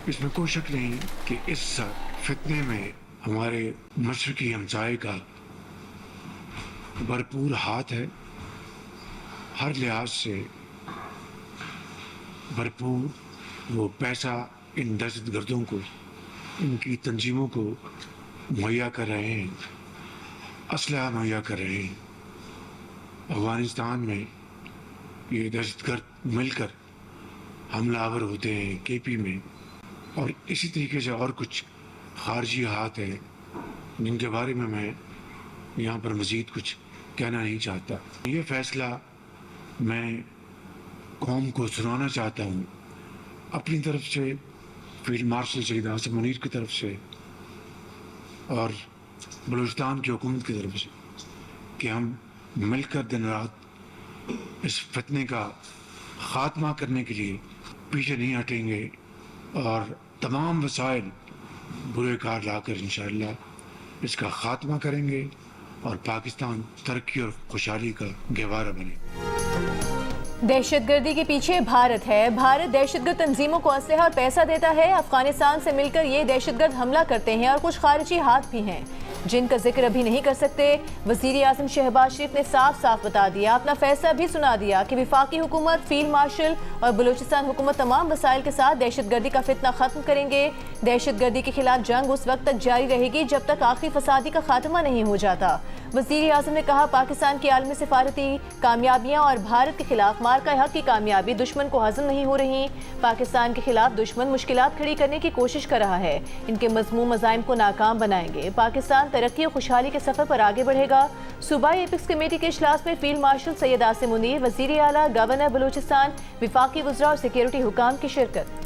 इसमें कोई शक नहीं कि इस फितने में हमारे मशरकी हमसाये का भरपूर हाथ है। हर लिहाज से भरपूर वो पैसा इन दहशतगर्दों को, इनकी तंजीमों को मुहैया कर रहे हैं, असलहा मुहैया कर रहे हैं। अफगानिस्तान में ये दहशतगर्द मिलकर हमलावर होते हैं केपी में, और इसी तरीके से और कुछ खारजी हाथ हैं जिनके बारे में मैं यहाँ पर मज़ीद कुछ कहना नहीं चाहता। ये फ़ैसला मैं कौम को सुनाना चाहता हूँ अपनी तरफ से, फील्ड मार्शल शहीद आसिम मुनीर की तरफ से और बलूचिस्तान की हुकूमत की तरफ से, कि हम मिलकर दिन रात इस फितने का ख़ात्मा करने के लिए पीछे नहीं हटेंगे और तमाम वसाइल बुरे कार लाकर इंशाअल्लाह इसका ख़ात्मा करेंगे और पाकिस्तान तरक्की और खुशहाली का गहवारा बने। दहशतगर्दी के पीछे भारत है। भारत दहशतगर्द तंजीमों को असलहा और पैसा देता है। अफगानिस्तान से मिलकर ये दहशतगर्द हमला करते हैं और कुछ खारिजी हाथ भी हैं जिनका जिक्र अभी नहीं कर सकते। वज़ीर आज़म शहबाज शरीफ ने साफ साफ बता दिया, अपना फैसला भी सुना दिया कि वफाकी हुकूमत, फील्ड मार्शल और बलूचिस्तान हुकूमत तमाम वसाइल के साथ दहशतगर्दी का फितना खत्म करेंगे। दहशतगर्दी के खिलाफ जंग उस वक्त तक जारी रहेगी जब तक आखिरी फसादी का खात्मा नहीं हो जाता। वज़ीर आज़म ने कहा, पाकिस्तान की आलमी सिफारती कामयाबियाँ और भारत के खिलाफ मार्का हक की कामयाबी दुश्मन को हजम नहीं हो रही। पाकिस्तान के खिलाफ दुश्मन मुश्किलात खड़ी करने की कोशिश कर रहा है, इनके मज़मूम मज़ाइम को नाकाम बनाएंगे। पाकिस्तान तरक्की और खुशहाली के सफर पर आगे बढ़ेगा। सूबाई एपिक्स कमेटी के इजलास में फील्ड मार्शल सैयद आसिम मुनीर, वज़ीर आला, गवर्नर बलूचिस्तान, विफाकी वज़रा और सिक्योरिटी हुकाम की शिरकत।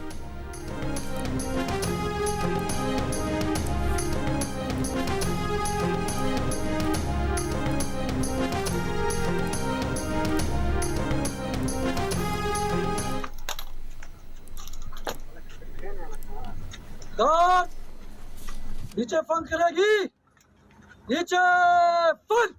नीचे फन करेगी, नीचे फन।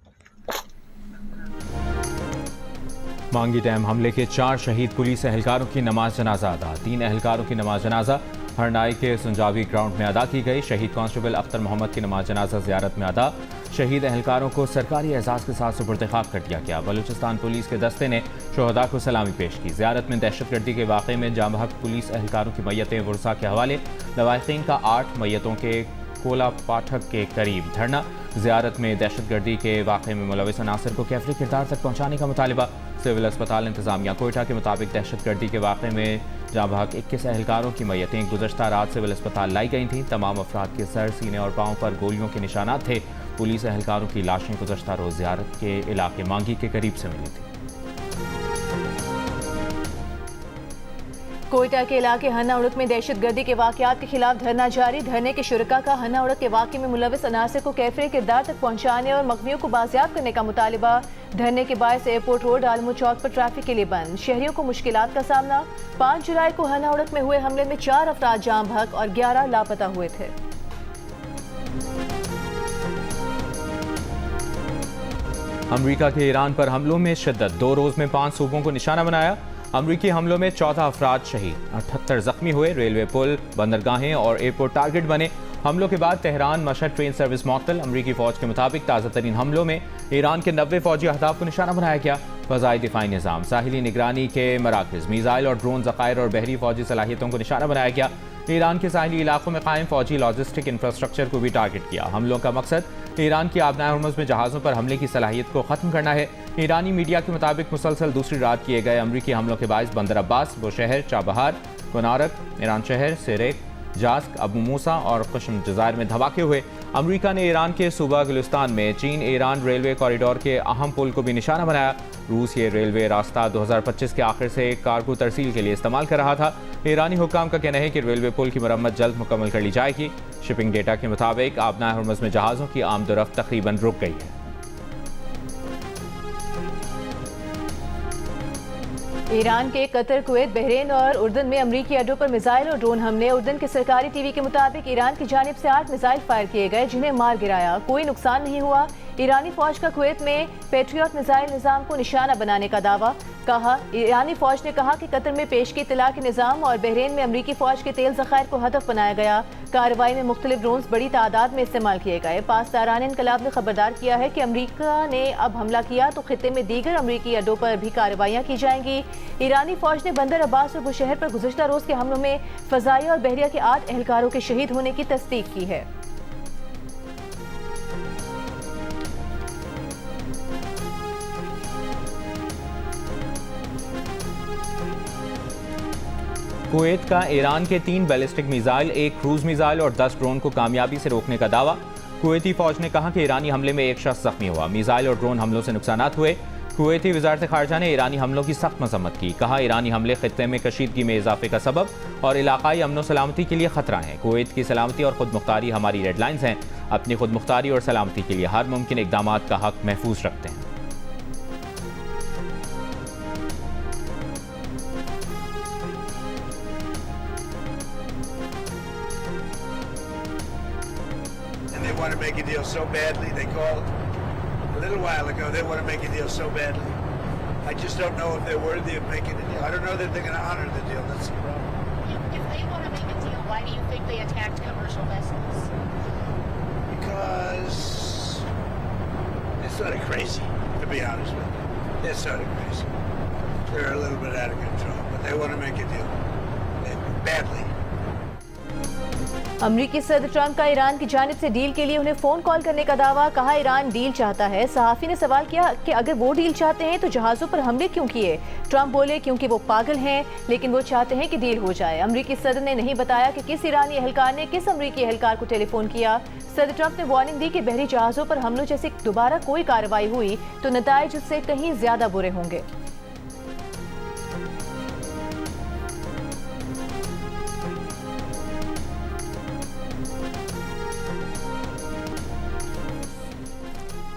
मांगी डैम हमले के 4 शहीद पुलिस एहलकारों की नमाज जनाजा अदा। 3 एहलकारों की नमाज जनाजा हरनाई के सुंजावी ग्राउंड में अदा की गई। शहीद कांस्टेबल अख्तर मोहम्मद की नमाज जनाजा ज़ियारत में अदा। शहीद एहलकारों को सरकारी एजाज़ के साथ सुपुर्द खाक कर दिया गया। बलूचिस्तान पुलिस के दस्ते ने शोहदा को सलामी पेश की। ज़ियारत में दहशतगर्दी के वाक़े में जाम बहक पुलिस एहलकारों की मैयतें वर्सा के हवाले। लवाहिकीन का 8 मैयतों के कोला पाठक के करीब धरना। ज़ियारत में दहशतगर्दी के वाक़े में मुलविस अनासर को कैफरी किरदार तक पहुँचाने का मुतालिबा। सिविल अस्पताल इंतजामिया कोयटा के मुताबिक दहशतगर्दी के वाक़े में जाम बहक 21 एहलकारों की मैयतें गुज़श्ता रात सिविल अस्पताल लाई गई थीं। तमाम अफराद के सर, सीने और पाँव पर गोलियों के निशानात थे। पुलिस एहलकारों की लाशें गुज़श्ता रोज़ ज़ियारत के इलाके मांगी के करीब से मिली थी। कोयटा के इलाके हन्ना उड़क में दहशतगर्दी के वाक़यात के खिलाफ धरना जारी। धरने के शुरका का हन्ना उड़क के वाक़े में मुलविस अनासर को कैफरे किरदार तक पहुँचाने और मग़वियों को बाजियाब करने का मुतालिबा। धरने के बायस एयरपोर्ट रोड आलमू चौक पर ट्रैफिक के लिए बंद। शहरियों को मुश्किलात का सामना। 5 जुलाई को हन्ना उड़क में हुए हमले में 4 अफराद जाम बहक और 11 लापता हुए थे। अमरीका के ईरान पर हमलों में शिद्दत। 2 रोज़ में 5 सूबों को निशाना बनाया। अमरीकी हमलों में 14 अफराद शहीद, 78 जख्मी हुए। रेलवे पुल, बंदरगाहें और एयरपोर्ट टारगेट बने। हमलों के बाद तेहरान मशहद ट्रेन सर्विस मअतल। अमरीकी फौज के मुताबिक ताज़ा तरीन हमलों में ईरान के 90 फौजी अहदाफ को निशाना बनाया गया। फ़ज़ाई दिफाई निज़ाम, साहिली निगरानी के मराकज़, मीज़ाइल और ड्रोन ज़खायर और बहरी फौजी सलाहियतों को निशाना बनाया गया। ईरान के साहिली इलाकों में कायम फौजी लॉजिस्टिक इंफ्रास्ट्रक्चर को भी टारगेट किया। हमलों का मकसद ईरान की आबनाए हुर्मुज़ में जहाज़ों पर हमले की सलाहियत को ख़त्म करना है। ईरानी मीडिया के मुताबिक मुसलसल दूसरी रात किए गए अमरीकी हमलों के बायस बंदर अब्बास, बुशहर, चाबहार, कोनारक, ईरान शहर, सिरेक, जास्क, अबू मूसा और कश्म जज़ायर में धमाके हुए। अमरीका ने ईरान के सूबा गुलिस्तान में चीन ईरान रेलवे कॉरिडोर के अहम पुल को भी निशाना बनाया। रूस ये रेलवे रास्ता 2025 के आखिर से कार्गो तरसील के लिए इस्तेमाल कर रहा था। ईरानी हुक्काम का कहना है कि रेलवे पुल की मरम्मत जल्द मुकम्मल कर ली जाएगी। शिपिंग डेटा के मुताबिक आबनाए हुर्मुज़ में जहाज़ों की आमदोरफ्त तकरीबन रुक गई है। ईरान के कतर, कुवैत, बहरीन और उर्दन में अमरीकी अड्डों पर मिसाइल और ड्रोन हमले। उर्दन के सरकारी टीवी के मुताबिक ईरान की जानिब से 8 मिसाइल फायर किए गए जिन्हें मार गिराया। कोई नुकसान नहीं हुआ। ईरानी फौज का कुवैत में पेट्रियट मिसाइल निज़ाम को निशाना बनाने का दावा। कहा ईरानी फौज ने कहा कि कतर में पेशगी इत्तला के निज़ाम और बहरीन में अमरीकी फौज के तेल ज़खायर को हदफ बनाया गया। कार्रवाई में मुख्तलिफ ड्रोन्स बड़ी तादाद में इस्तेमाल किए गए। पासदारान इनकलाब ने खबरदार किया है कि अमरीका ने अब हमला किया तो खित्ते में दीगर अमरीकी अड्डों पर भी कार्रवाइयाँ की जाएंगी। ईरानी फौज ने बंदर अब्बास और बुशहर पर गुज़श्ता रोज़ के हमलों में फ़ज़ाइया और बहरिया के 8 एहलकारों के शहीद होने की तस्दीक की है। कुवैत का ईरान के 3 बैलिस्टिक मिसाइल, 1 क्रूज मिसाइल और 10 ड्रोन को कामयाबी से रोकने का दावा। कुवैती फौज ने कहा कि ईरानी हमले में 1 शख्स जख्मी हुआ। मिसाइल और ड्रोन हमलों से नुकसान हुए। कुवैती वजारत खारजा ने ईरानी हमलों की सख्त मजम्मत की। कहा ईरानी हमले खित्ते में कशीदगी में इजाफे का सबब और इलाकाई अमन सलामती के लिए खतरा है। कुवैत की सलामती और खुद मुख्तारी हमारी रेड लाइन्स हैं। अपनी खुद मुख्तारी और सलामती के लिए हर मुमकिन इकदाम का हक महफूज रखते हैं। They want to make a deal so badly. They called a little while ago. They want to make a deal so badly. I just don't know if they're worthy of making a deal. I don't know that they're going to honor the deal. That's the problem. If they want to make a deal, why do you think they attacked commercial vessels? Because they're sort of crazy, to be honest with you. They're sort of crazy. They're a little bit out of control, but they want to make a deal. Badly. अमरीकी सदर Trump का Iran की जानिब से deal के लिए उन्हें phone call करने का दावा। कहा ईरान डील चाहता है। सहाफी ने सवाल किया कि अगर वो डील चाहते हैं तो जहाज़ों पर हमले क्यों किए। ट्रंप बोले क्योंकि वो पागल हैं, लेकिन वो चाहते हैं कि डील हो जाए। अमरीकी सदर ने नहीं बताया कि किस ईरानी एहलकार ने किस अमरीकी एहलकार को टेलीफोन किया। सदर ट्रंप ने वार्निंग दी कि बहरी जहाज़ों पर हमलों जैसी दोबारा कोई कार्रवाई हुई तो नताइज उससे कहीं ज्यादा बुरे होंगे।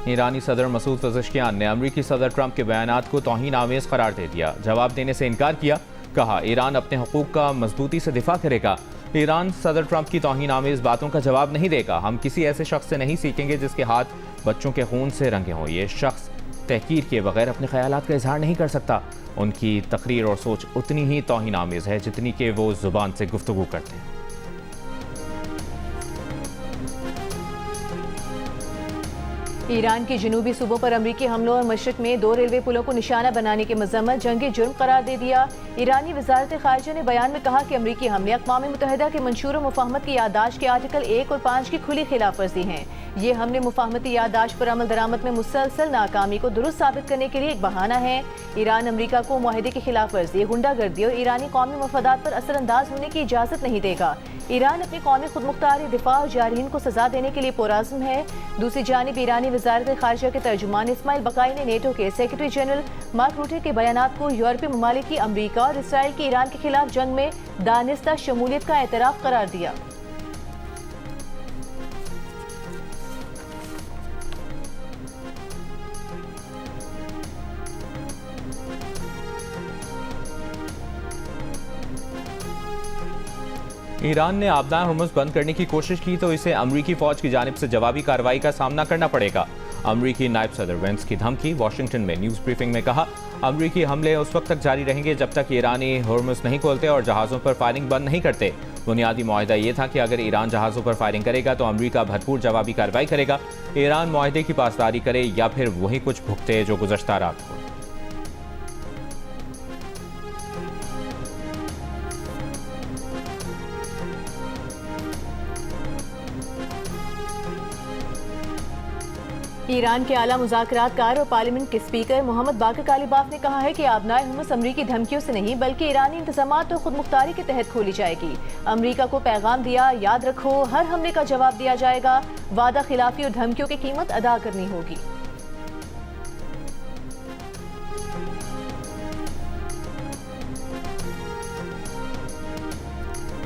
ईरानी सदर मसूद पज़ेश्कियान ने अमरीकी सदर ट्रंप के बयानात को तौहीन आमेज़ करार दे दिया। जवाब देने से इनकार किया। कहा ईरान अपने हुकूक का मजबूती से दिफा करेगा। ईरान सदर ट्रंप की तौहीन आमेज़ बातों का जवाब नहीं देगा। हम किसी ऐसे शख्स से नहीं सीखेंगे जिसके हाथ बच्चों के खून से रंगे हों। ये शख्स तहकीर किए बगैर अपने ख्यालात का इजहार नहीं कर सकता। उनकी तकरीर और सोच उतनी ही तौहीन आमेज़ है जितनी कि वो ज़ुबान से गुफ्तगू करते हैं। ईरान के जनूबी सूबों पर अमरीकी हमलों और मशरक में 2 रेलवे पुलों को निशाना बनाने की मजम्मत जंगी जुर्म करार दे दिया। ईरानी वजारत खारजा ने बयान में कहा कि अमरीकी हमले अक़वाम मुत्तहिदा के मंशूर मुफाहमत की याददाश्त के आर्टिकल 1 और 5 की खुली खिलाफ वर्जी हैं। ये हमले मुफाहमती याददाश्त पर अमल दरामद में मुसलसल नाकामी को दुरुस्त साबित करने के लिए एक बहाना है। ईरान अमरीका को मुआहदे की खिलाफ वर्जी, गुंडागर्दी और ईरानी कौमी मफादात पर असरअंदाज होने की इजाज़त नहीं देगा। ईरान अपनी कौमी खुद मुख्तारी दिफा और जारहीन को सजा देने के लिए पुरअज़्म है। दूसरी जानिब ईरानी वजारत खारजा के तर्जुमान इस्माइल बकाई ने नेटो के सेक्रेटरी जनरल मार्क रूटे के बयानात को यूरोपीय ममालिक की अमरीका और इसराइल की ईरान के खिलाफ जंग में दानिस्ता शमूलियत का एतराफ़ करार दिया। ईरान ने आबदार हुर्मुज़ बंद करने की कोशिश की तो इसे अमरीकी फौज की जानिब से जवाबी कार्रवाई का सामना करना पड़ेगा। अमरीकी नायब सदर वेंस की धमकी। वाशिंगटन में न्यूज़ ब्रीफिंग में कहा अमरीकी हमले उस वक्त तक जारी रहेंगे जब तक ईरानी हुर्मुज़ नहीं खोलते और जहाज़ों पर फायरिंग बंद नहीं करते। बुनियादी मुआहदा ये था कि अगर ईरान जहाज़ों पर फायरिंग करेगा तो अमरीका भरपूर जवाबी कार्रवाई करेगा। ईरान मुआहदे की पासदारी करे या फिर वही कुछ भुगते जो गुज़श्ता रात को। ईरान के आला मुज़ाकरातकार और पार्लियामेंट के स्पीकर मोहम्मद बाकर कालिबाफ ने कहा है कि आबनाए हुर्मुज़ अमरीकी धमकियों से नहीं बल्कि ईरानी इंतजामात और खुद मुख्तारी के तहत खोली जाएगी। अमरीका को पैगाम दिया, याद रखो हर हमले का जवाब दिया जाएगा। वादा खिलाफी और धमकियों की कीमत अदा करनी होगी।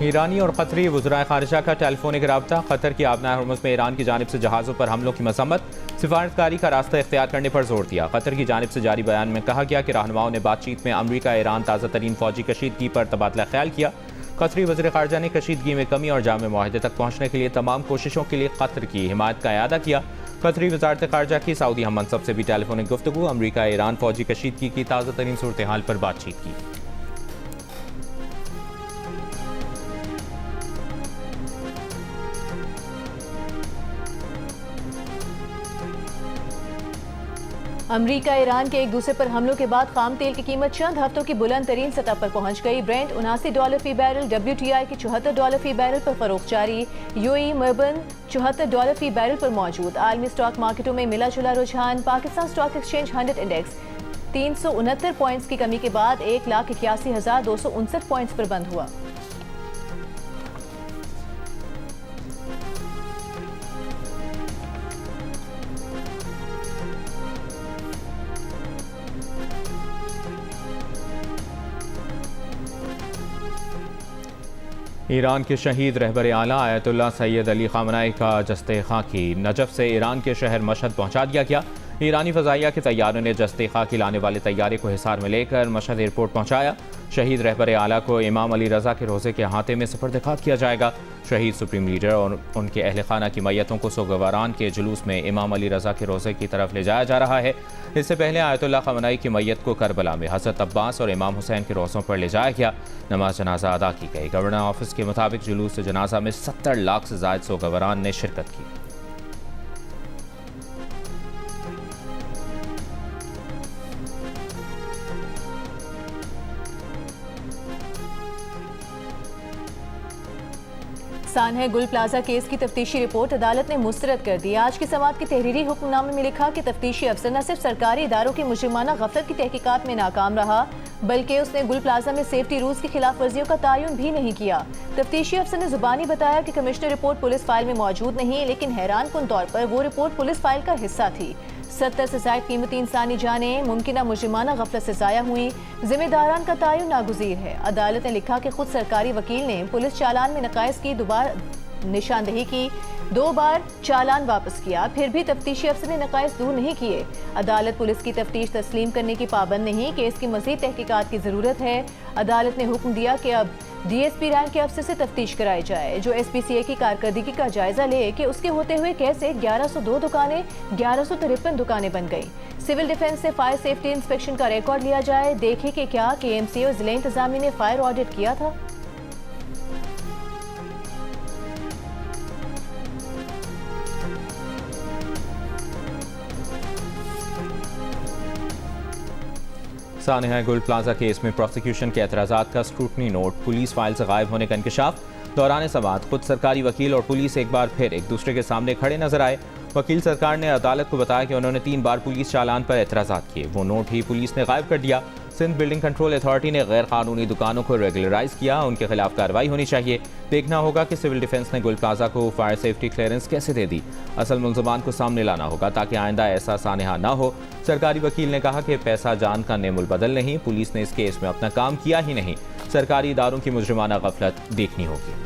ईरानी और कतरी वज़राए ख़ारिजा का टेलीफोनिक रब्ता। कतर की आबनाए हुर्मुज़ में ईरान की जानिब से जहाज़ों पर हमलों की मसम्मत, सिफारतकारी का रास्ता इख्तियार करने पर जोर दिया। कतर की जानिब से जारी बयान में कहा गया कि रहनुमाओं ने बातचीत में अमरीका ईरान ताज़ा तरीन फौजी कशीदगी पर तबादला ख्याल किया। कतरी वज़ीर ख़ारिजा ने कशीदगी में कमी और जामे मुआहदे तक पहुँचने के लिए तमाम कोशिशों के लिए कतर की हिमायत का इआदा किया। कतरी वजारत खारजा की सऊदी हम मनसब से भी टेलीफोनिक गुफ्तगू, अमरीका ईरान फौजी कशीदगी की ताज़ा तरीन सूरत हाल पर बातचीत की। अमरीका ईरान के एक दूसरे पर हमलों के बाद खाम तेल की कीमत चंद हफ्तों की बुलंद तरीन सतह पर पहुंच गई। ब्रेंट $79 फी बैरल, WTI की $74 फी बैरल पर फरोख्त जारी। यूएई मर्बन $74 फी बैरल पर मौजूद। आलमी स्टॉक मार्केटों में मिला जुला रुझान। Pakistan stock exchange 100 index 369 points की कमी के बाद 1,81,259 पॉइंट्स पर बंद हुआ। ईरान के शहीद रहबर आला आयतुल्लाह सैयद अली ख़ामनेई का जस्ते खाकी नजफ से ईरान के शहर मशहद पहुंचा दिया गया। ईरानी फ़ज़ाइया के तैयारों ने जस्ते खाकी लाने वाले तैयारे को हिसार में लेकर मशहद एयरपोर्ट पहुंचाया। शहीद रहबर आला को इमाम अली रज़ा के रोज़े के अहाते में सफ़र खाक किया जाएगा। शहीद सुप्रीम लीडर और उनके अहल खाना की मैयतों को सोगवारान के जुलूस में इमाम अली रज़ा के रोज़े की तरफ ले जाया जा रहा है। इससे पहले आयतुल्लाह ख़ामनेई की मैयत को करबला में हज़रत अब्बास और इमाम हुसैन के रोज़ों पर ले जाया गया। नमाज जनाजा अदा की गई। गवर्नर ऑफिस के मुताबिक जुलूस जनाजा में 70 लाख से ज़ायद सोगवारान ने शिरकत की। सानह गुल प्लाजा केस की तफ्तीशी रिपोर्ट अदालत ने मुस्तरद कर दी। आज की समाअत के तहरीरी हुक्मनामे में लिखा कि तफ्तीशी अफसर न सिर्फ सरकारी इदारों की मुजरिमाना गफलत की तहकीकात में नाकाम रहा, बल्कि उसने गुल प्लाजा में सेफ्टी रूल्स की खिलाफ वर्जियों का तयन भी नहीं किया। तफ्तीशी अफसर ने जुबानी बताया कि कमिश्नर रिपोर्ट पुलिस फाइल में मौजूद नहीं, लेकिन हैरान कुन तौर पर वो रिपोर्ट पुलिस फाइल का हिस्सा थी। 70 से ज्यादा कीमती इंसानी जानें मुमकिन मुजरिमाना गफलत से ज़ाया हुई। जिम्मेदारान का तयन नागुज़ीर है। अदालत ने लिखा कि खुद सरकारी वकील ने पुलिस चालान में नकाइस की दोबारा निशानदेही की, 2 बार चालान वापस किया, फिर भी तफ्तीशी अफसर ने नकाइस दूर नहीं किए। अदालत पुलिस की तफ्तीश तस्लीम करने की पाबंद नहीं कि इसकी मज़ीद तहकीकात की ज़रूरत है। अदालत ने हुक्म दिया कि अब DSP रैंक के अफसर से तफ्तीश कराई जाए, जो SPCA की कारकर्दगी का जायजा ले कि उसके होते हुए कैसे 1102 दुकानें 1153 दुकानें बन गई। सिविल डिफेंस से फायर सेफ्टी इंस्पेक्शन का रिकॉर्ड लिया जाए, देखे कि क्या KMC और जिला इंतजामिया ने फायर ऑडिट किया था। सानह गुल प्लाजा केस में प्रोसिक्यूशन के एतराज़ात का स्क्रूटनी नोट, पुलिस फाइल से गायब होने का इंकशाफ। दौरान समाअत खुद सरकारी वकील और पुलिस एक बार फिर एक दूसरे के सामने खड़े नजर आए। वकील सरकार ने अदालत को बताया कि उन्होंने 3 बार पुलिस चालान पर एतराज़ात किए, वो नोट ही पुलिस ने गायब कर दिया। सिंध बिल्डिंग कंट्रोल अथॉरिटी ने गैर कानूनी दुकानों को रेगुलराइज किया, उनके खिलाफ कार्रवाई होनी चाहिए। देखना होगा कि सिविल डिफेंस ने गुल प्लाजा को फायर सेफ्टी क्लियरेंस कैसे दे दी। असल मुल्ज़मान को सामने लाना होगा ताकि आइंदा ऐसा सानहा ना हो। सरकारी वकील ने कहा कि पैसा जान का नेमुल बदल नहीं, पुलिस ने इस केस में अपना काम किया ही नहीं, सरकारी इदारों की मुजरिमाना गफलत देखनी होगी।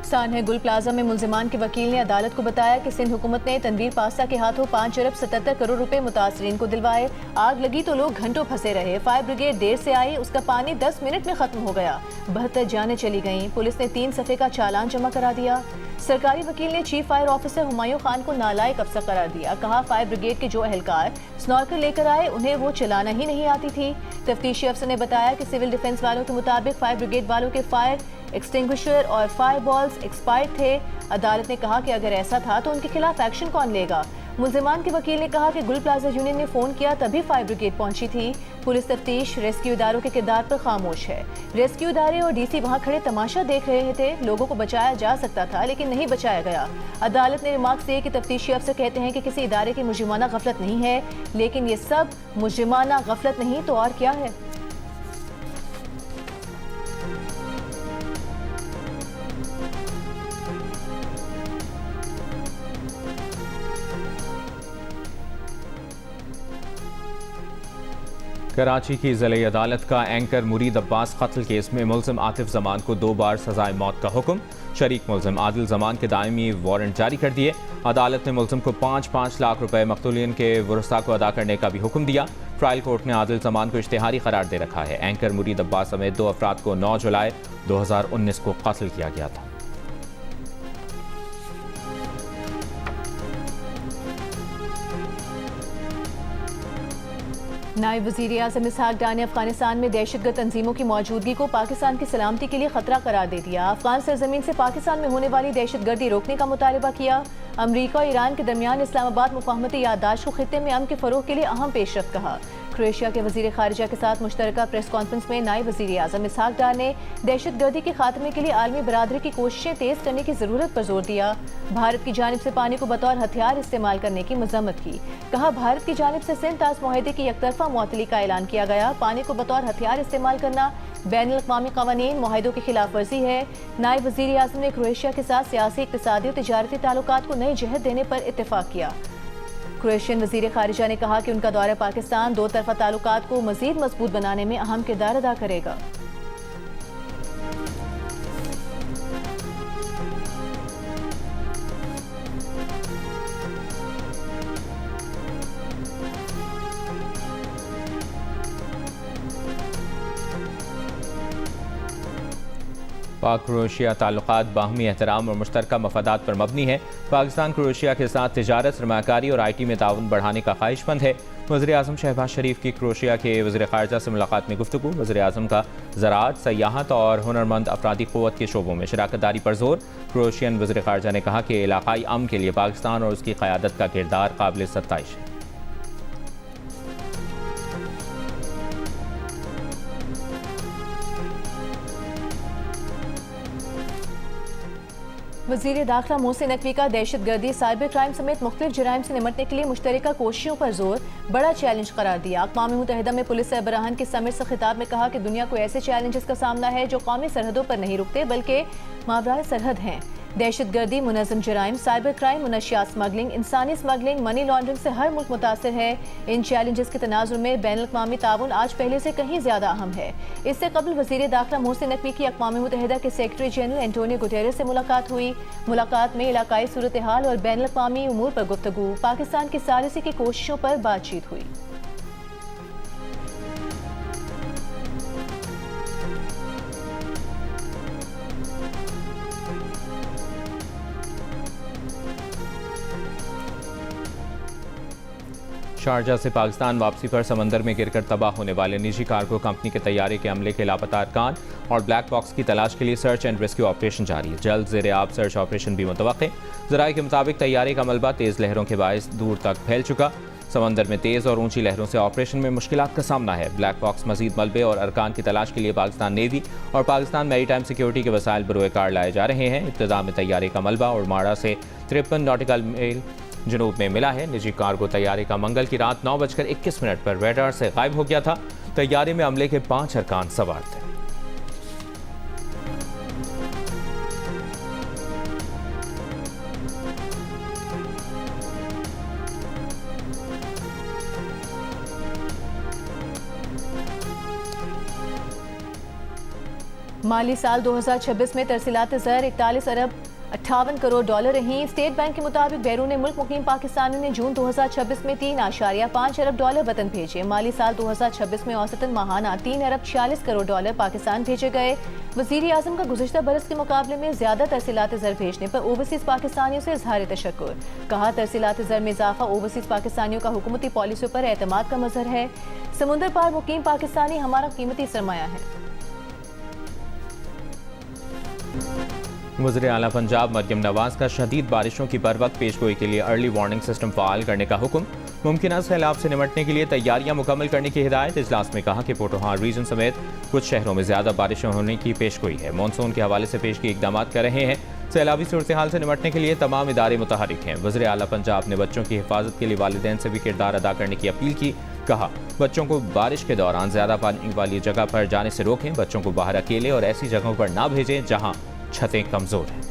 सानह गुल प्लाजा में मुल्जिमान के वकील ने अदालत को बताया कि सिंध हुकूमत ने तनवीर पास्ता के हाथों 5 अरब 77 करोड़ रुपए मुतासरीन को दिलवाए। आग लगी तो लोग घंटों फंसे रहे। फायर ब्रिगेड देर से आई, उसका पानी 10 मिनट में खत्म हो गया। 72 जानें चली गईं। पुलिस ने 3 सफ़े का चालान जमा करा दिया। सरकारी वकील ने chief fire officer Humayun Khan को नालायक अफसर करार दिया। कहा फायर ब्रिगेड के जो एहलकार स्नॉर्कर लेकर आए उन्हें वो चलाना ही नहीं आती थी। तफ्तीशी अफसर ने बताया कि सिविल डिफेंस वालों के मुताबिक फायर ब्रिगेड वालों के फायर एक्सटिंग्विशर और फायर बॉल्स एक्सपायर्ड थे। अदालत ने कहा कि अगर ऐसा था तो उनके खिलाफ एक्शन कौन लेगा। मुल्जिमान के वकील ने कहा कि गुल प्लाजा यूनियन ने फोन किया तभी फायर ब्रिगेड पहुंची थी। पुलिस तफ्तीश रेस्क्यू इदारों के किरदार पर खामोश है। रेस्क्यू इदारे और DC वहां खड़े तमाशा देख रहे थे। लोगों को बचाया जा सकता था लेकिन नहीं बचाया गया। अदालत ने रिमार्क्स दिए कि तफ्तीशी अफसर कहते हैं कि किसी इदारे की मुजरिमाना गफलत नहीं है, लेकिन ये सब मुजरिमाना गफलत नहीं तो और क्या है। कराची की ज़िला अदालत का एंकर मुरीद अब्बास कत्ल केस में मुल्ज़िम आतिफ जमान को 2 बार सजाए मौत का हुक्म। शरीक मुल्ज़िम आदिल जमान के दायमी वारंट जारी कर दिए। अदालत ने मुल्ज़िम को 5-5 लाख रुपए मक़तूलिन के वरसा को अदा करने का भी हुक्म दिया। ट्रायल कोर्ट ने आदिल जमान को इश्तिहारी करार दे रखा है। एंकर मुरीद अब्बास समेत 2 अफराद को 9 जुलाई 2019 को कत्ल किया गया था। नायब वज़ीर आज़म इसहाक डार ने अफगानिस्तान में दहशतगर्द तंजीमों की मौजूदगी को पाकिस्तान की सलामती के लिए खतरा करार दे दिया। अफगान सरजमीन से पाकिस्तान में होने वाली दहशतगर्दी रोकने का मुतालबा किया। अमरीका और ईरान के दरमियान इस्लामाबाद मुफाहमती याददाश्त को खित्ते में अमन के फ़रोग के लिए अहम पेशरफ्त कहा। क्रोएशिया के वज़ीर ख़ारिजा के साथ मुश्तरका प्रेस कॉन्फ्रेंस में नायब वज़ीर आज़म इसहाक डार ने दहशतगर्दी के खात्मे के लिए आलमी बरादरी की कोशिशें तेज़ करने की ज़रूरत पर जोर दिया। भारत की जानिब से पानी को बतौर हथियार इस्तेमाल करने की मज़म्मत की। कहा, भारत की जानिब से सिंध ताज़ मुआहदे की एकतरफा मुअत्तली का ऐलान किया गया। पानी को बतौर हथियार इस्तेमाल करना बैनुल-अक़वामी क़वानीन मुआहदों की खिलाफ वर्जी है। नायब वज़ीर आज़म ने क्रोएशिया के साथ सियासी, इक़्तिसादी और तिजारती ताल्लुकात को नई जहत देने पर इत्तेफाक किया। क्रोएशियन वज़ीर ख़ारिजा ने कहा कि उनका दौरा पाकिस्तान 2 तरफ़ा ताल्लुकात को मज़ीद मजबूत बनाने में अहम किरदार अदा करेगा। पाक क्रोएशिया ताल्लुकात बाहमी एहतराम और मुश्तरका मफादात पर मबनी है। पाकिस्तान क्रोएशिया के साथ तिजारत, सरमाकारी और IT में ताउन बढ़ाने का ख्वाहिशमंद है। वज़ीर आज़म शहबाज शरीफ की क्रोएशिया के वज़ीर ख़ारिजा से मुलाकात में गुफ्तगू। वज़ीर आज़म का ज़राअत, सयाहत और हुनरमंद अफरादी क़ुव्वत के शोबों में शराकतदारी पर जोर। क्रोएशियन वज़ीर ख़ारिजा ने कहा कि इलाक़ाई अमन के लिए पाकिस्तान और उसकी क़यादत का किरदार काबिल सत्ताइश है। वज़ीर दाखिला मोहसिन नकवी का दहशतगर्दी, साइबर क्राइम समेत मुख्तलिफ जराइम से निमटने के लिए मुश्तरका कोशिशों पर जोर बड़ा चैलेंज करार दिया। अक़वाम मुत्तहिदा में पुलिस सरबराहान के समिट से खिताब में कहा कि दुनिया को ऐसे चैलेंजेस का सामना है जो कौमी सरहदों पर नहीं रुकते बल्कि मावराए सरहद हैं। दहशतगर्दी, मुनज़्ज़म जराइम, साइबर क्राइम, मुनशियात स्मगलिंग, इंसानी स्मगलिंग, मनी लॉन्ड्रिंग से हर मुल्क मुतासर है। इन चैलेंजेस के तनाजुर में बैनुल-अक़वामी ताउन आज पहले से कहीं ज़्यादा अहम है। इससे कबल वज़ीर दाखिला मोहसिन नकवी की अक़वाम मुत्तहिदा के सेक्रेटरी जनरल एंटोनियो गुटेरेस से मुलाकात हुई। मुलाकात में इलाकाई सूरत हाल और बैनुल-अक़वामी उमूर पर गुफ्तगू, पाकिस्तान की सालिसी की कोशिशों पर बातचीत हुई। शारजा से पाकिस्तान वापसी पर समंदर में गिरकर तबाह होने वाले निजी कार्गो कंपनी के तैयारे के अमले के लापता अरकान और ब्लैक बॉक्स की तलाश के लिए सर्च एंड रेस्क्यू ऑपरेशन जारी। जल्द ज़ेर-ए-आब सर्च ऑपरेशन भी मुतवक्के। ज़राए के मुताबिक तैयारे का मलबा तेज़ लहरों के बायस दूर तक फैल चुका। समंदर में तेज़ और ऊंची लहरों से ऑपरेशन में मुश्किलात का सामना है। ब्लैक बॉक्स मजीद मलबे और अरकान की तलाश के लिए पाकिस्तान नेवी और पाकिस्तान मैरीटाइम सिक्योरिटी के वसाइल बरोए कार लाए जा रहे हैं। इब्तिदा में तैयारे का मलबा और माड़ा से 53 नॉटिकल मील जनूब में मिला है। निजी कार्गो तैयारे का मंगल की रात 9:21 पर रडार से गायब हो गया था। तैयारे में अमले के 5 अरकान सवार थे। माली साल 2026 में तरसीलात ज़र 41 अरब 58 करोड़ डॉलर रहीं। स्टेट बैंक के मुताबिक बैरून मुल्क मुकीम पाकिस्तानियों ने जून 2026 में 3.5 अरब डॉलर वतन भेजे। माली साल 2026 में औसतन माहाना 3 अरब 46 करोड़ डॉलर पाकिस्तान भेजे गए। वज़ीर आज़म का गुज़िश्ता बरस के मुकाबले में ज़्यादा तरसीलात ज़र भेजने पर ओवरसीज़ पाकिस्तानियों से इज़हार तशक्कुर। कहा, तरसीलात ज़र में इजाफा ओवरसीज़ पाकिस्तानियों का हुकूमती पॉलिसियों पर एतमाद का मज़हर है। समुंदर पार मुकीम पाकिस्तानी हमारा कीमती सरमाया है। वज़ीर आला पंजाब मरियम नवाज का शदीद बारिशों की बर वक्त पेशगोई के लिए अर्ली वार्निंग सिस्टम फ़ाल करने का हुक्म। मुमकिन सैलाब से निमटने के लिए तैयारियां मुकम्मल करने की हिदायत। इजलास में कहा कि पोटोहार रीजन समेत कुछ शहरों में ज़्यादा बारिशें होने की पेशगोई है। मानसून के हवाले से पेशगी इकदाम कर रहे हैं। सैलाबी सूरत हाल से निमटने के लिए तमाम इदारे मुतहरिक हैं। वज़ीर आला पंजाब ने बच्चों की हिफाजत के लिए वालिदैन से भी किरदार अदा करने की अपील की। कहा, बच्चों को बारिश के दौरान ज़्यादा पानी वाली जगह पर जाने से रोकें। बच्चों को बाहर अकेले और ऐसी जगहों पर ना भेजें जहाँ छतें कमज़ोर हैं।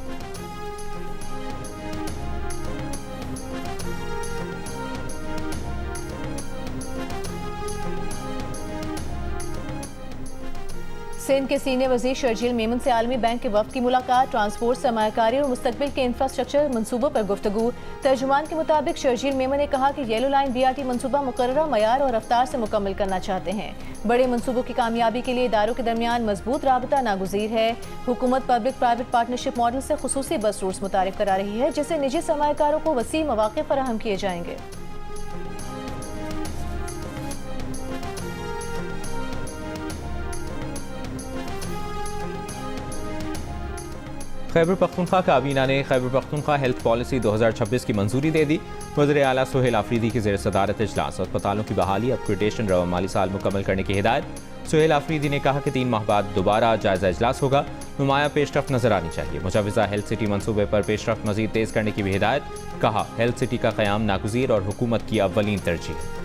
सिंध के सीनियर वजीर शर्जील मेमन से आलमी बैंक के वफ्द की मुलाकात, ट्रांसपोर्ट, सरमायाकारी और मुस्तकबिल के इंफ्रास्ट्रक्चर मंसूबों पर गुफ्तगू। तर्जुमान के मुताबिक शर्जील मेमन ने कहा कि येलो लाइन BRT मंसूबा मुकर्ररा मयार और रफ्तार से मुकम्मल करना चाहते हैं। बड़े मंसूबों की कामयाबी के लिए इदारों के दरमियान मजबूत राबता नागुज़ीर है। हुकूमत पब्लिक प्राइवेट पार्टनरशिप मॉडल से खुसूसी बस रूट्स मुतारिफ करा रही है, जिससे निजी सरमायाकारों को वसी मौक़े फराहम किए जाएंगे। खैबर पख्तूनख्वा काबीना ने खैबर पख्तूनख्वा हेल्थ पॉलिसी 2026 की मंजूरी दे दी। वज़ीर आला सुहेल आफरीदी की ज़ेर सदारत इजलास, अस्पतालों की बहाली अपग्रेडेशन रवा माली साल मुकम्मल करने की हिदायत। सुहेल आफरीदी ने कहा कि 3 माह बाद दोबारा जायजा इजलास होगा। नुमाया पेशरफ्त नजर आनी चाहिए। मुजवज़ा हेल्थ सिटी मंसूबे पर पेशरफ्त मजीद तेज़ करने की भी हिदायत। कहा हेल्थ सिटी का क़याम नागुज़ीर और हुकूमत की अव्वलीन तरजीह।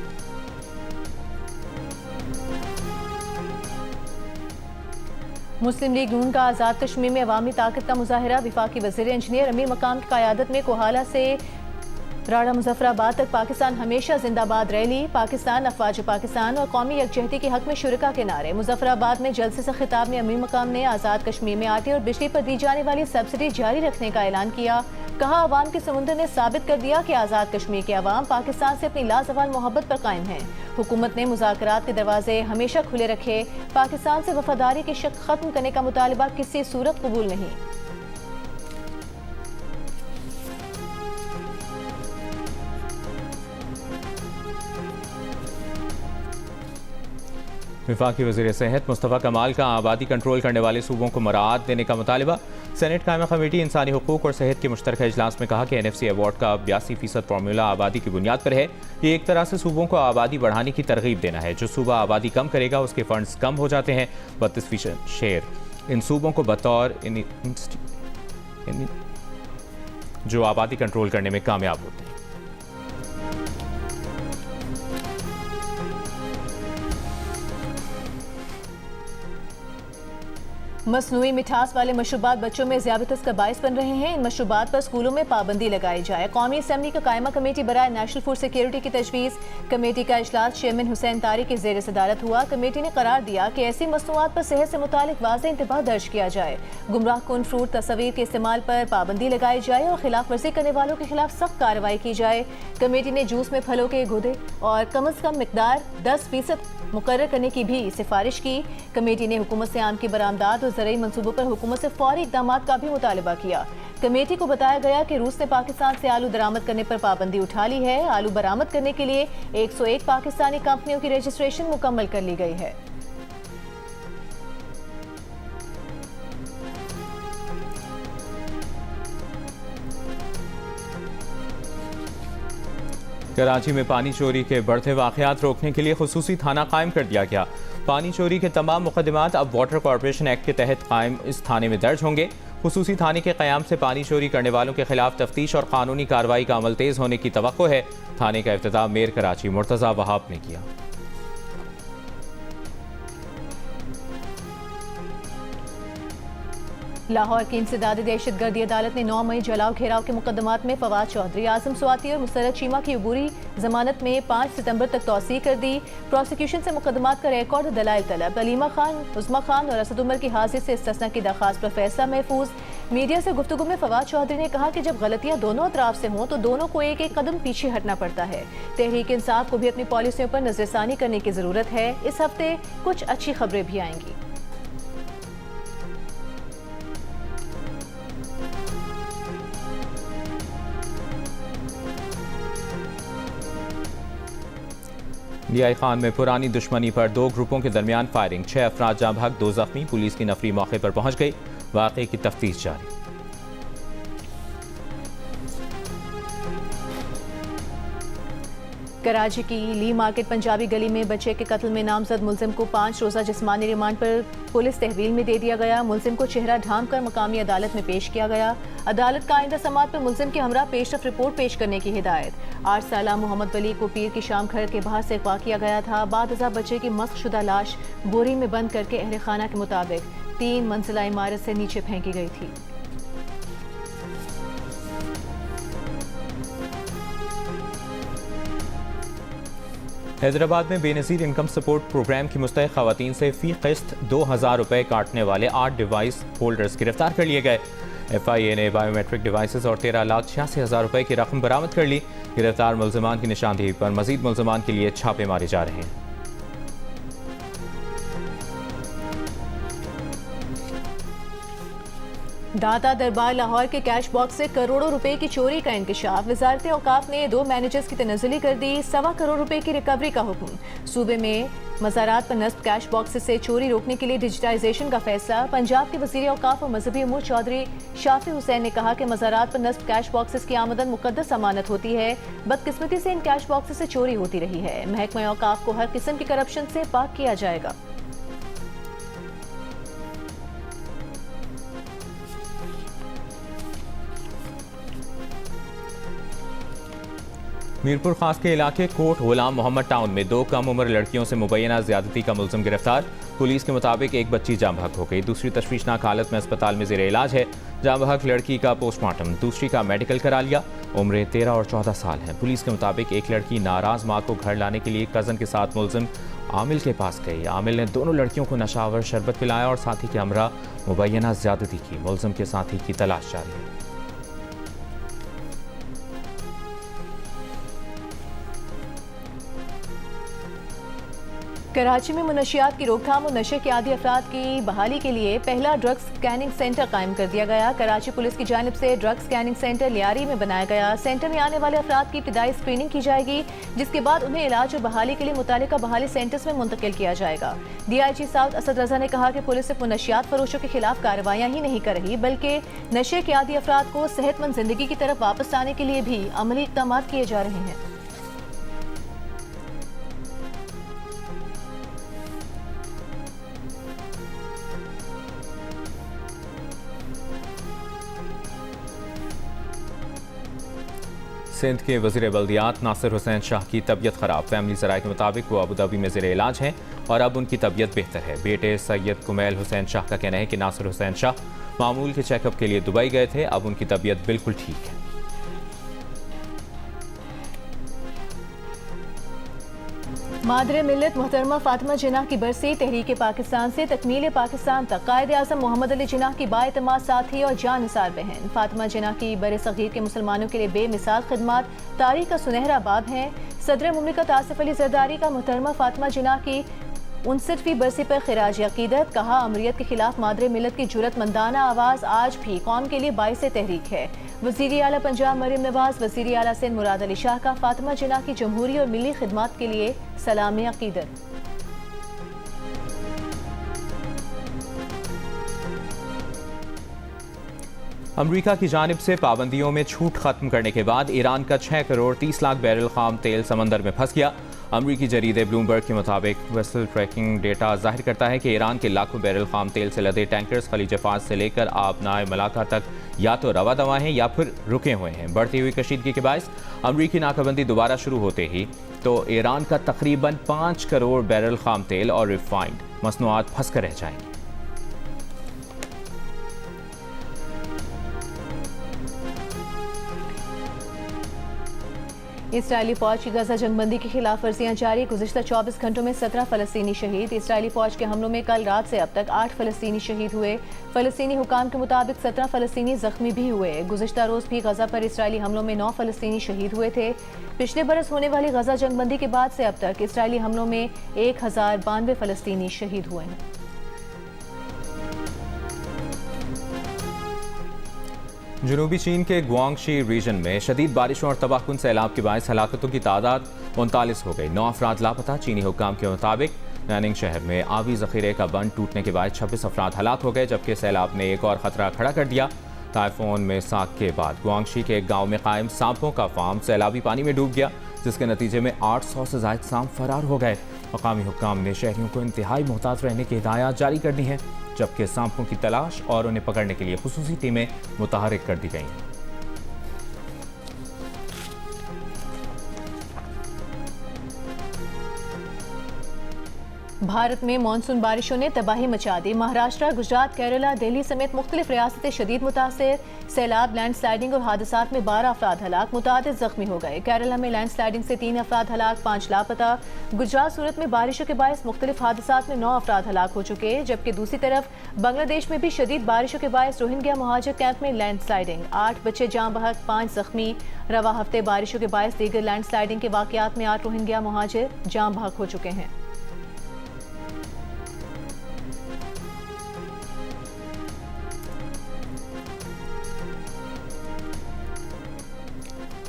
मुस्लिम लीग नून का आज़ाद कश्मीर में अवामी ताकत का मुजाहरा। वफाकी वज़ीर इंजीनियर अमीर मकाम की क़यादत में कोहाला से राड़ा मुजफ्फराबाद तक पाकिस्तान हमेशा जिंदाबाद रैली। पाकिस्तान, अफवाज पाकिस्तान और कौमी यकजहती के हक में शुरका के नारे। मुजफ्फराबाद में जलसे से खिताब में अमीर मकाम ने आज़ाद कश्मीर में आटे और बिजली पर दी जाने वाली सब्सिडी जारी रखने का ऐलान किया। कहा अवाम के समुंदर ने साबित कर दिया कि आज़ाद कश्मीर के अवाम पाकिस्तान से अपनी लाजवाल मोहब्बत पर कायम हैं। हुकूमत ने मुज़ाकरात के दरवाजे हमेशा खुले रखे। पाकिस्तान से वफादारी की शक खत्म करने का मुतालबा किसी सूरत कबूल नहीं। वफाकी वज़ीर सेहत मुस्तफ़ा कमाल का आबादी कंट्रोल करने वाले सूबों को मराहत देने का मुतालबा। सेनेट कायमा कमेटी इंसानी हुकूक और सेहत के मुश्तरका इजलास में कहा कि NFC अवार्ड का 82% फार्मूला आबादी की बुनियाद पर है। ये एक तरह से सूबों को आबादी बढ़ाने की तरगीब देना है। जो सूबा आबादी कम करेगा उसके फंड्स कम हो जाते हैं। 32% शेयर इन सूबों को बतौर जो आबादी कंट्रोल करने में कामयाब होते हैं। मसनूई मिठास वाले मशरूबात बच्चों में ज़ियादती का बायस बन रहे हैं। इन मशरूबात पर स्कूलों में पाबंदी लगाई जाए। कौमी असम्बली का कायमा कमेटी बराए नेशनल फूड सिक्योरिटी की तजवीज़। कमेटी का इजलास चेयरमैन हुसैन तारिक की ज़ेर सदारत हुआ। कमेटी ने करार दिया कि ऐसी मसनूआत पर सेहत से मुतालिक वाज़ेह इंतबाह दर्ज किया जाए। गुमराह कुन फ्रूट तस्वीर के इस्तेमाल पर पाबंदी लगाई जाए और खिलाफ वर्जी करने वालों के खिलाफ सख्त कार्रवाई की जाए। कमेटी ने जूस में फलों के गुदे और कम अज़ कम मिकदार 10% मुकर्रर करने की भी सिफारिश की। कमेटी ने हुकूमत से आम की बरामदात और ज़रूरी मंसूबों पर हुकूमत से फौरी इक़दाम का भी मुतालबा किया। कमेटी को बताया गया कि रूस ने पाकिस्तान से आलू दरामद करने पर पाबंदी उठा ली है। आलू बरामद करने के लिए 101 पाकिस्तानी कंपनियों की रजिस्ट्रेशन मुकम्मल कर ली गई है। कराची में पानी चोरी के बढ़ते वाक़यात रोकने के लिए खुसूसी थाना कायम कर दिया गया। पानी चोरी के तमाम मुकदमात अब वाटर कॉरपोरेशन एक्ट के तहत कायम इस थाने में दर्ज होंगे। खुसूसी थाने के क़याम से पानी चोरी करने वालों के खिलाफ तफ्तीश और कानूनी कार्रवाई का अमल तेज़ होने की तवक्को है। थाने का इफ्तिताह मेयर कराची मुर्तज़ा वहाब ने किया। लाहौर की इंसदादी दहशतगर्दी अदालत ने 9 मई जलाओ घेराव के मुकदमात में फवाद चौधरी, आजम स्वाति और मुसरत चीमा की अबूरी जमानत में 5 सितंबर तक तौसीह कर दी। प्रोसिक्यूशन से मुकदमात का रिकॉर्ड दलाइल तलब। अलीमा खान, उस्मा खान और असद उमर की हाजिर से इस्तिस्ना की दरख्वास्त पर फैसला महफूज। मीडिया से गुफ्तगू में फवाद चौधरी ने कहा कि जब गलतियां दोनों अतराफ से हों तो दोनों को एक एक कदम पीछे हटना पड़ता है। तहरीक इंसाफ को भी अपनी पॉलिसियों पर नजरसानी करने की जरूरत है। इस हफ्ते कुछ अच्छी खबरें भी आएंगी। DI खान में पुरानी दुश्मनी पर 2 ग्रुपों के दरमियान फायरिंग, 6 अफराद जाँ बहक, 2 जख्मी। पुलिस की नफरी मौके पर पहुंच गई। वाक़े की तफ्तीश जारी। कराची की ली मार्केट पंजाबी गली में बच्चे के कत्ल में नामजद मुलजिम को 5 रोज़ा जिस्मानी रिमांड पर पुलिस तहवील में दे दिया गया। मुलजिम को चेहरा ढांप कर मकामी अदालत में पेश किया गया। अदालत का आइंदा समात पर मुलजिम के हमरा पेशरफ रिपोर्ट पेश करने की हिदायत। 8 साला मोहम्मद वली को पीर की शाम घर के बाहर से अगवा किया गया था। बाद बच्चे की मस्कशुदा लाश बोरी में बंद करके अहले खाना के मुताबिक 3 मंजिला इमारत से नीचे फेंकी गई थी। हैदराबाद में बेनज़ीर इनकम सपोर्ट प्रोग्राम की मुस्तहिक खवातीन से फ़ी किस्त 2000 रुपये काटने वाले 8 डिवाइस होल्डर्स गिरफ्तार कर लिए गए। FIA ने बायोमेट्रिक डिवाइसेस और 13,86,000 रुपये की रकम बरामद कर ली। गिरफ्तार मुलजमान की निशानदेही पर मजीद मुलजमान के लिए छापे मारे जा रहे हैं। दाता दरबार लाहौर के कैश बॉक्स से करोड़ों रुपए की चोरी का इंकशाफ। वजारत औकाफ ने 2 मैनेजर्स की तनज़्ज़ुली कर दी। 1.25 करोड़ रुपए की रिकवरी का हुक्म। सूबे में मज़ारात पर नस्ब कैश बॉक्स से चोरी रोकने के लिए डिजिटाइजेशन का फैसला। पंजाब के वज़ीर औकाफ और मजहबी अमूर चौधरी शाफी हुसैन ने कहा कि मज़ारात पर नस्ब कैश बॉक्सेस की आमदन मुकद्दस अमानत होती है। बदकिस्मती से इन कैश बॉक्सेस से चोरी होती रही है। महकमा औकाफ को हर किस्म की करप्शन से पाक किया जाएगा। मीरपुर खास के इलाके कोट गुलाम मोहम्मद टाउन में 2 कम उम्र लड़कियों से मुबैना ज्यादती का मुलज़िम गिरफ्तार। पुलिस के मुताबिक एक बच्ची जाँ बहक हो गई, दूसरी तशवीशनाक हालत में अस्पताल में ज़ेरे इलाज है। जाँ बहक लड़की का पोस्टमार्टम, दूसरी का मेडिकल करा लिया। उम्रें 13 और 14 साल हैं। पुलिस के मुताबिक एक लड़की नाराज़ माँ को घर लाने के लिए कज़न के साथ मुलज़िम आमिल के पास गई। आमिल ने दोनों लड़कियों को नशावर शरबत पिलाया और साथी के हमरा मुबैना ज्यादती की। मुलज़िम के साथी की तलाश जारी है। कराची में मुनशियात की रोकथाम और नशे के आदी अफराद की बहाली के लिए पहला ड्रग स्कैनिंग सेंटर कायम कर दिया गया। कराची पुलिस की जानिब से ड्रग स्कैनिंग सेंटर लियारी में बनाया गया। सेंटर में आने वाले अफराद की इब्तिदाई स्क्रीनिंग की जाएगी, जिसके बाद उन्हें इलाज और बहाली के लिए मुतालिका बहाली सेंटर्स में मुंतकिल किया जाएगा। DIG साउथ असद रजा ने कहा कि पुलिस सिर्फ मुनशियात फरोशों के खिलाफ कार्रवाइयाँ ही नहीं कर रही, बल्कि नशे के आदी अफराद को सेहतमंद जिंदगी की तरफ वापस लाने के लिए भी अमली इक़दाम किए जा रहे हैं। सिंध के वज़ीर बल्दियात नासिर हुसैन शाह की तबीयत ख़राब। फैमिली ज़राए के मुताबिक वो अबू धाबी में ज़ेरे इलाज हैं और अब उनकी तबीयत बेहतर है। बेटे सैयद कुमैल हुसैन शाह का कहना है कि नासिर हुसैन शाह मामूल के चेकअप के लिए दुबई गए थे, अब उनकी तबीयत बिल्कुल ठीक है। मादरे मिल्लत मोहतरमा फातिमा जिन्नाह की बरसी। तहरीक पाकिस्तान से तकमील पाकिस्तान तक कायद-ए-आज़म मोहम्मद अली जिन्नाह की बाएतमाद साथी और जानिसार बहन। फातिमा जिन्नाह की बरे सगीर के मुसलमानों के लिए बेमिसाल खिदमत तारीख का सुनहरा बाब हैं। सदर मुमलिकत आसिफ अली जरदारी का मोहतरमा फातिमा जिन्नाह की 59वीं बरसी पर खिराज अकीदत। कहा, अमरियत के खिलाफ मादरे मिल्लत की जुरतमंदाना आवाज़ आज भी कौम के लिए बाइस तहरीक है। वज़ीर आला पंजाब मरीम नवाज, वज़ीर आला सिंध मुराद अली शाह का फातिमा जिन्नाह की जमहूरी और मिली खिदमत के लिए सलाम अकीदत। अमरीका की जानिब से पाबंदियों में छूट खत्म करने के बाद ईरान का 6 करोड़ 30 लाख बैरल खाम तेल समंदर में फंस गया। अमरीकी जरीदे ब्लूमबर्ग के मुताबिक वेसल ट्रैकिंग डेटा जाहिर करता है कि ईरान के लाखों बैरल खाम तेल से लदे टैंकर्स खलीज फार्स से लेकर आबनाए मलाका तक या तो रवा दवा हैं या फिर रुके हुए हैं। बढ़ती हुई कशीदगी के बायस अमरीकी नाकाबंदी दोबारा शुरू होते ही तो ईरान का तकरीबन 5 करोड़ बैरल खाम तेल और रिफाइंड मसनूआत फंस कर रह जाएंगी। इसराइली फौज की गजा जंगबंदी की खिलाफ वर्जियां जारी। गुज़िश्ता 24 घंटों में 17 फ़लस्तीनी शहीद। इसराइली फौज के हमलों में कल रात से अब तक 8 फ़लस्तीनी शहीद हुए। फ़लस्तीनी हुकाम के मुताबिक 17 फ़लस्तीनी जख्मी भी हुए। गुज़िश्ता रोज़ भी गजा पर इसराइली हमलों में 9 फ़लस्तीनी शहीद हुए थे। पिछले बरस होने वाली गजा जंगबंदी के बाद से अब तक इसराइली हमलों में 1092 फ़लस्तीनी शहीद हुए हैं। जनूबी चीन के गुआंगशी रीजन में शदीद बारिशों और तबाहकुन सैलाब के बायस हलाकतों की तादाद 39 हो गई। 9 अफराद लापता। चीनी हुक्काम के मुताबिक नैनिंग शहर में आबी जखीरे का बंद टूटने के बाद 26 अफराद हलाक हो गए, जबकि सैलाब ने एक और खतरा खड़ा कर दिया। टाइफोन में साक के बाद गुआंगशी के एक गाँव में कायम सांपों का फार्म सैलाबी पानी में डूब गया, जिसके नतीजे में 800 से ज़ायद सांप फरार हो गए। मकामी हुक्काम ने शहरियों को इंतहाई मोहतात रहने की हिदायत जारी कर दी हैं, जबकि सांपों की तलाश और उन्हें पकड़ने के लिए खुसूसी टीमें मुतहर्रिक कर दी गई हैं। भारत में मानसून बारिशों ने तबाही मचा दी। महाराष्ट्र, गुजरात, केरला, दिल्ली समेत मुख्तलिफ रियासतें शदीद मुतासिर। सैलाब, लैंडस्लाइडिंग और हादसात में 12 अफराद हलाक, मुतादिद जख्मी हो गए। केरला में लैंडस्लाइडिंग से 3 अफराद हलाक, 5 लापता। गुजरात, सूरत में बारिशों के बायस मुख्तलिफ हादसात में 9 अफराद हलाक हो चुके। जबकि दूसरी तरफ बांग्लादेश में भी शदीद बारिशों के बायस रोहिंग्या मुहाजिर कैंप में लैंडस्लाइडिंग, 8 बच्चे जाँ बहक, 5 जख्मी। रवा हफ्ते बारिशों के बायस दीगर लैंडस्लाइडिंग के वाकयात में 8 रोहिंग्या मुहाजिर जाँ बहक हो चुके हैं।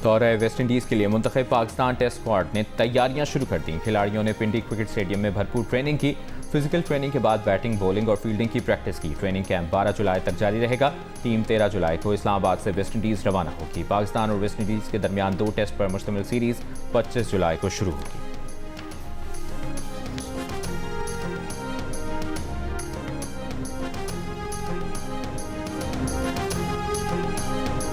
दौरे वेस्ट इंडीज़ के लिए मुंतखब पाकिस्तान टेस्ट स्क्वाड ने तैयारियां शुरू कर दी। खिलाड़ियों ने पिंडी क्रिकेट स्टेडियम में भरपूर ट्रेनिंग की। फिजिकल ट्रेनिंग के बाद बैटिंग, बॉलिंग और फील्डिंग की प्रैक्टिस की। ट्रेनिंग कैंप 12 जुलाई तक जारी रहेगा। टीम 13 जुलाई को इस्लामाबाद से वेस्ट इंडीज़ रवाना होगी। पाकिस्तान और वेस्ट इंडीज़ के दरमियान 2 टेस्ट पर मुश्तमिल सीरीज़ 25 जुलाई को शुरू होगी।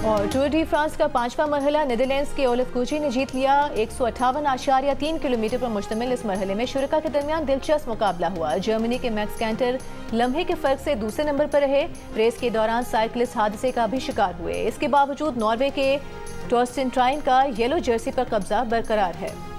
और टूर डी फ्रांस का 5वां मरहला नीदरलैंड्स के ओलिफ कूची ने जीत लिया। 158.3 किलोमीटर पर मुश्तमिल इस मरहले में शुरका के दरमियान दिलचस्प मुकाबला हुआ। जर्मनी के मैक्स कैंटर लम्हे के फर्क से दूसरे नंबर पर रहे। रेस के दौरान साइकिलिस्ट हादसे का भी शिकार हुए। इसके बावजूद नॉर्वे के टॉर्स्टेन ट्राइन का येलो जर्सी पर कब्जा बरकरार है।